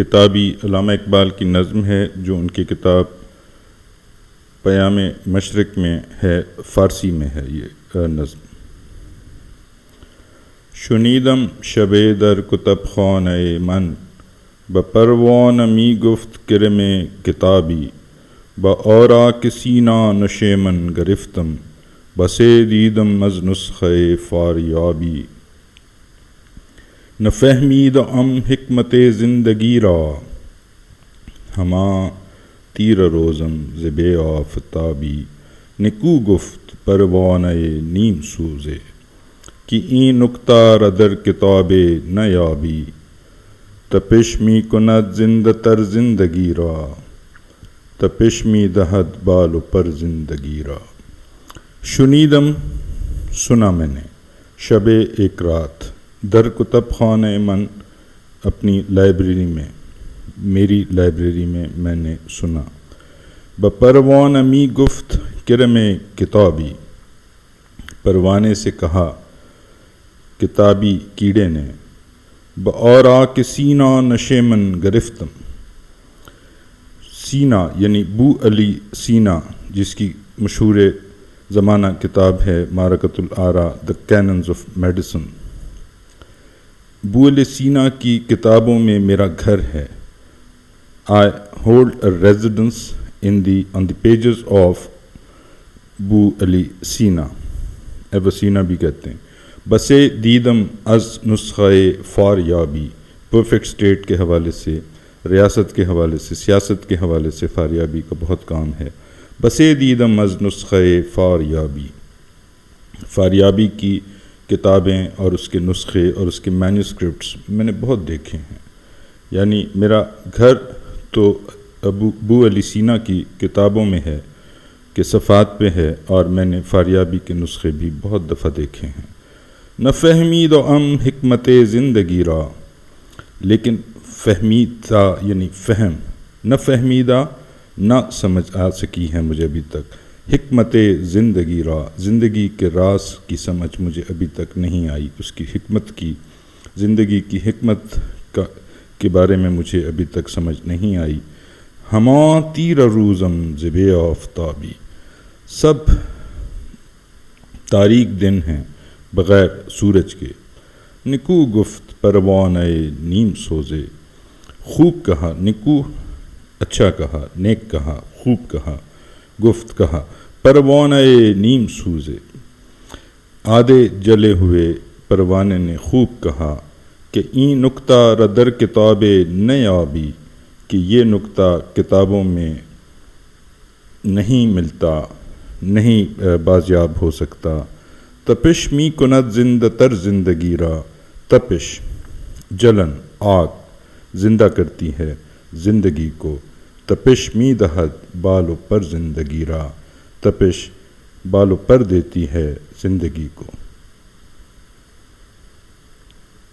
کتابی علامہ اقبال کی نظم ہے جو ان کی کتاب پیام مشرق میں ہے، فارسی میں ہے یہ نظم۔ شنیدم شب در کتب خانہ من، بپروان می گفت کرم کتابی، باوراق سینہ نشیمن گرفتم، بسے دیدم از نسخہ فاریابی۔ نہ فہمید ام حکمت زندگی را، ہما تیر روزم ز بے آفتابی۔ نکو گفت پروانہ نیم سوزے، کہ این نکتہ را در کتاب نیابی۔ تپش می کند زندہ تر زندگی را، تپش می دہد بال و پر زندگی را۔ شنیدم سنا میں نے، شب ایک رات، در کتب خانہ من اپنی لائبریری میں، میری لائبریری میں نے سنا۔ بپروانہ می گفت کرم کتابی، پروانے سے کہا کتابی کیڑے نے۔ باوراق سینہ نشیمن گرفتم، سینہ یعنی بو علی سینہ، جس کی مشہور زمانہ کتاب ہے معرکۃ الآراء، دا کیننز آف میڈیسن۔ بو علی سینہ کی کتابوں میں میرا گھر ہے۔ I hold a residence on the pages of بو علی سینہ، ایوسینہ بھی کہتے ہیں۔ بسے دیدم از نسخہ فاریابی، پرفیکٹ اسٹیٹ کے حوالے سے، ریاست کے حوالے سے، سیاست کے حوالے سے فاریابی کا بہت کام ہے۔ بسے دیدم از نسخہ فاریابی، فاریابی کی کتابیں اور اس کے نسخے اور اس کے مینوسکرپٹس میں نے بہت دیکھے ہیں۔ یعنی میرا گھر تو بو علی سینہ کی کتابوں میں ہے کہ صفحات پہ ہے، اور میں نے فاریابی کے نسخے بھی بہت دفعہ دیکھے ہیں۔ نہ فہمید ام حکمت زندگی را، لیکن فہمیدہ یعنی فہم، نہ فہمیدہ نہ سمجھ آ سکی ہے مجھے ابھی تک، حکمت زندگی را، زندگی کے راز کی سمجھ مجھے ابھی تک نہیں آئی، اس کی حکمت کی، زندگی کی حکمت کے بارے میں مجھے ابھی تک سمجھ نہیں آئی۔ ہما تیر روزم ز بے آفتابی، سب تاریک دن ہیں بغیر سورج کے۔ نکو گفت پروانہ نیم سوزے، خوب کہا، نکو اچھا کہا، نیک کہا، خوب کہا، گفت کہا، پروانہ نیم سوزے، آدھے جلے ہوئے پروانے نے خوب کہا کہ این نکتہ را در کتاب نیابی، کہ یہ نکتہ کتابوں میں نہیں ملتا، نہیں بازیاب ہو سکتا۔ تپش می کند زندہ تر زندگی را، تپش جلن، آگ زندہ کرتی ہے زندگی کو۔ تپش می دہد بال و پر زندگی را، تپش بال و پر دیتی ہے زندگی کو۔